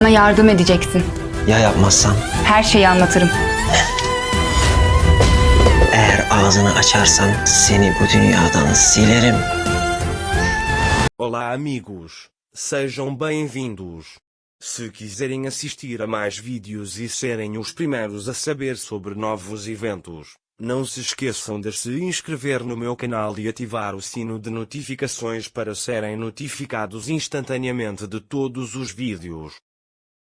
Bana yardım edeceksin. Ya yapmazsam? Her şeyi anlatırım. Eğer ağzını açarsan seni bu dünyadan silerim. Olá, amigos. Sejam bem-vindos. Se quiserem assistir a mais vídeos e serem os primeiros a saber sobre novos eventos, não se esqueçam de se inscrever no meu canal e ativar o sino de notificações para serem notificados instantaneamente de todos os vídeos.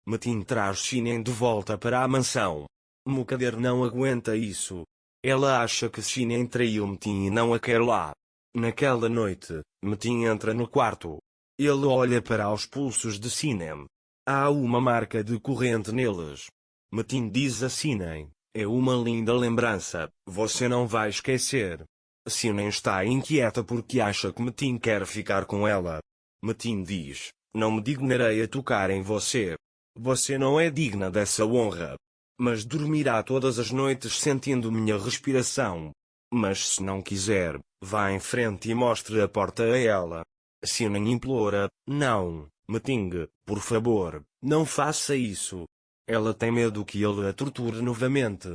Metin traz Shinen de volta para a mansão. Mukadder não aguenta isso. Ela acha que Shinen traiu Metin e não a quer lá. Naquela noite, Metin entra no quarto. Ele olha para os pulsos de Shinen. Há uma marca de corrente neles. Metin diz a Shinen, é uma linda lembrança, você não vai esquecer. Shinen está inquieta porque acha que Metin quer ficar com ela. Metin diz, não me dignarei a tocar em você. Você não é digna dessa honra. Mas dormirá todas as noites sentindo minha respiração. Mas se não quiser, vá em frente e mostre a porta a ela. Shinen implora, não, Metin, por favor, não faça isso. Ela tem medo que ele a torture novamente.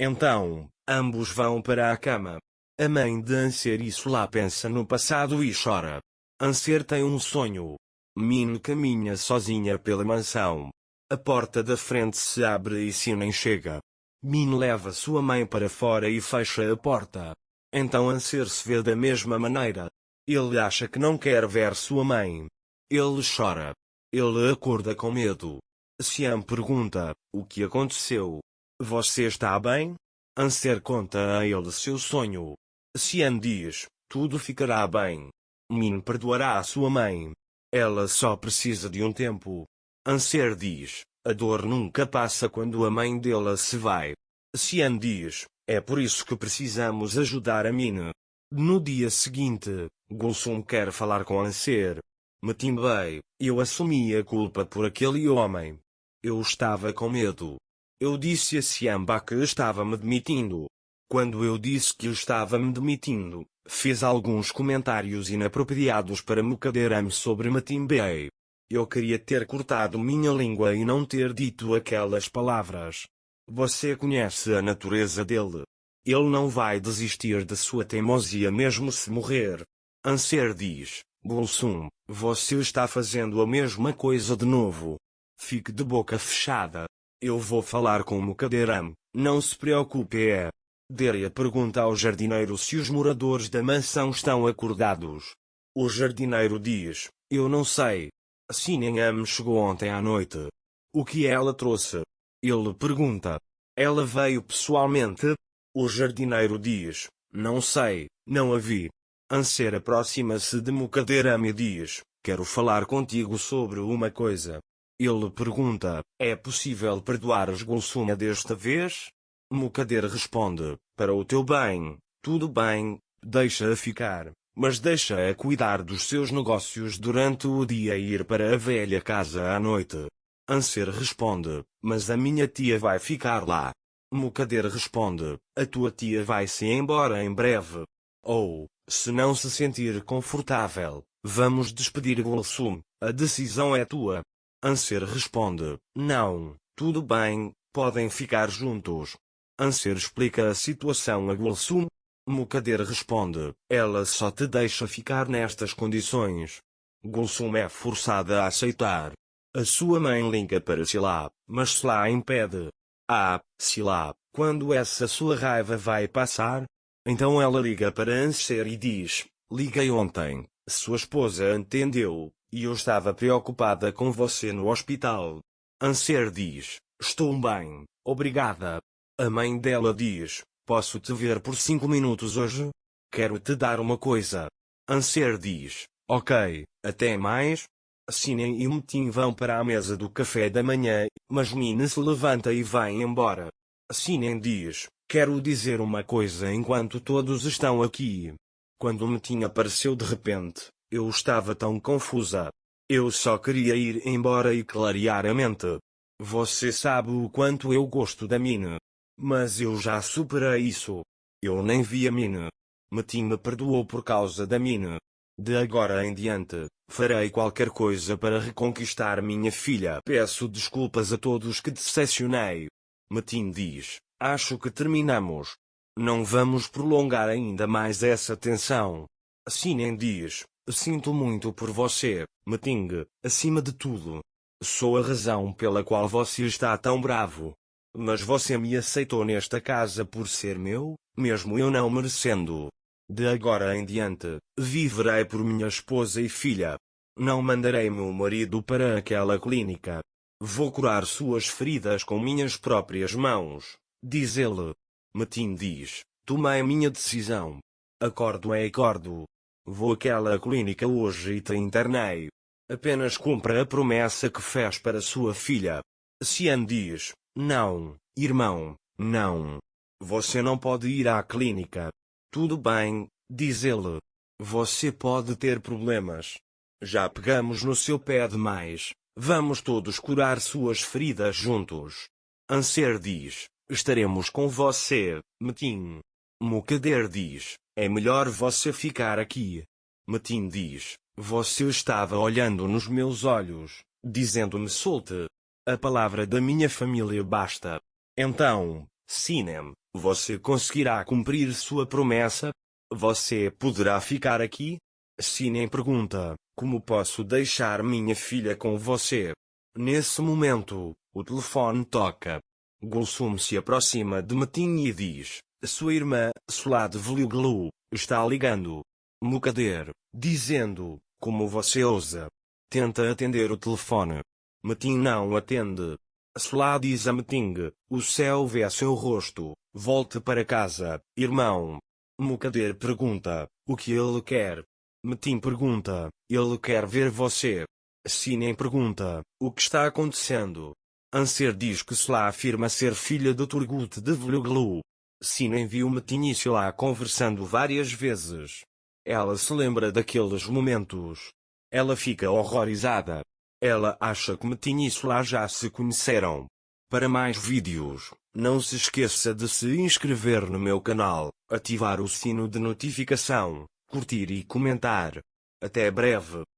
Então, ambos vão para a cama. A mãe de Anser lá pensa no passado e chora. Anser tem um sonho. Min caminha sozinha pela mansão. A porta da frente se abre e Shinen chega. Min leva sua mãe para fora e fecha a porta. Então Anser se vê da mesma maneira. Ele acha que não quer ver sua mãe. Ele chora. Ele acorda com medo. Siam pergunta, o que aconteceu? Você está bem? Anser conta a ele seu sonho. Siam diz, tudo ficará bem. Min perdoará a sua mãe. Ela só precisa de um tempo. Anser diz, a dor nunca passa quando a mãe dela se vai. Siam diz, é por isso que precisamos ajudar a Min. No dia seguinte, Gulsum quer falar com Anser. Metin bem, eu assumi a culpa por aquele homem. Eu estava com medo. Eu disse a Siamba que estava me demitindo. Quando eu disse que estava me demitindo, fez alguns comentários inapropriados para Mukadder sobre Metin Bey. Eu queria ter cortado minha língua e não ter dito aquelas palavras. Você conhece a natureza dele. Ele não vai desistir de sua teimosia mesmo se morrer. Anser diz, Gulsum, você está fazendo a mesma coisa de novo. Fique de boca fechada. Eu vou falar com Mukadder. Não se preocupe. Deria pergunta ao jardineiro se os moradores da mansão estão acordados. O jardineiro diz, eu não sei. Shinen chegou ontem à noite. O que ela trouxe? Ele pergunta. Ela veio pessoalmente? O jardineiro diz, não sei, não a vi. Anser aproxima-se de Mukadder e diz, quero falar contigo sobre uma coisa. Ele pergunta, é possível perdoar os Gulsum desta vez? Mukadder responde, para o teu bem, tudo bem, deixa-a ficar. Mas deixa-a cuidar dos seus negócios durante o dia e ir para a velha casa à noite. Anser responde, mas a minha tia vai ficar lá. Mukadder responde, a tua tia vai-se embora em breve. Ou, se não se sentir confortável, vamos despedir Gulsum, a decisão é tua. Anser responde, não, tudo bem, podem ficar juntos. Anser explica a situação a Gulsum. Mukadder responde, ela só te deixa ficar nestas condições. Gulsum é forçada a aceitar. A sua mãe liga para Sila, mas Sila impede. Sila, quando essa sua raiva vai passar? Então ela liga para Anser e diz, liguei ontem, sua esposa entendeu, e eu estava preocupada com você no hospital. Anser diz, estou bem, obrigada. A mãe dela diz, posso te ver por 5 minutos hoje? Quero te dar uma coisa. Anser diz, ok, até mais. Shinen e Metin vão para a mesa do café da manhã, mas Min se levanta e vai embora. Shinen diz, quero dizer uma coisa enquanto todos estão aqui. Quando Metin apareceu de repente, eu estava tão confusa. Eu só queria ir embora e clarear a mente. Você sabe o quanto eu gosto da Min. Mas eu já superei isso. Eu nem vi a Min. Metin me perdoou por causa da Min. De agora em diante, Farei qualquer coisa para reconquistar minha filha. Peço desculpas a todos que decepcionei. Metin diz: acho que terminamos. Não vamos prolongar ainda mais essa tensão. Sinem diz: sinto muito por você, Metin, acima de tudo. Sou a razão pela qual você está tão bravo. Mas você me aceitou nesta casa por ser meu, mesmo eu não merecendo. De agora em diante, viverei por minha esposa e filha. Não mandarei meu marido para aquela clínica. Vou curar suas feridas com minhas próprias mãos, diz ele. Metin diz: tomei minha decisão. Acordo é acordo. Vou àquela clínica hoje e te internei. Apenas cumpra a promessa que fez para sua filha. Sian diz: não, irmão, não. Você não pode ir à clínica. Tudo bem, diz ele. Você pode ter problemas. Já pegamos no seu pé demais. Vamos todos curar suas feridas juntos. Anser diz: estaremos com você, Metin. Mukader diz: é melhor você ficar aqui. Metin diz: você estava olhando nos meus olhos, dizendo-me solte. A palavra da minha família basta. Então, Sinem, você conseguirá cumprir sua promessa? Você poderá ficar aqui? Sinem pergunta: como posso deixar minha filha com você? Nesse momento, o telefone toca. Gulsum se aproxima de Metin e diz: sua irmã, Solad Vluglu, está ligando. Mukader, dizendo: como você ousa? Tenta atender o telefone. Metin não atende. Solad diz a Metin: o céu vê seu rosto, volte para casa, irmão. Mukader pergunta: o que ele quer? Metin pergunta: ele quer ver você. Sinem pergunta: o que está acontecendo? Anser diz que Solá afirma ser filha de Turgut de Vluglu. Sinem viu Metin e Solá conversando várias vezes. Ela se lembra daqueles momentos. Ela fica horrorizada. Ela acha que Metin e Solá já se conheceram. Para mais vídeos, não se esqueça de se inscrever no meu canal, ativar o sino de notificação, curtir e comentar. Até breve.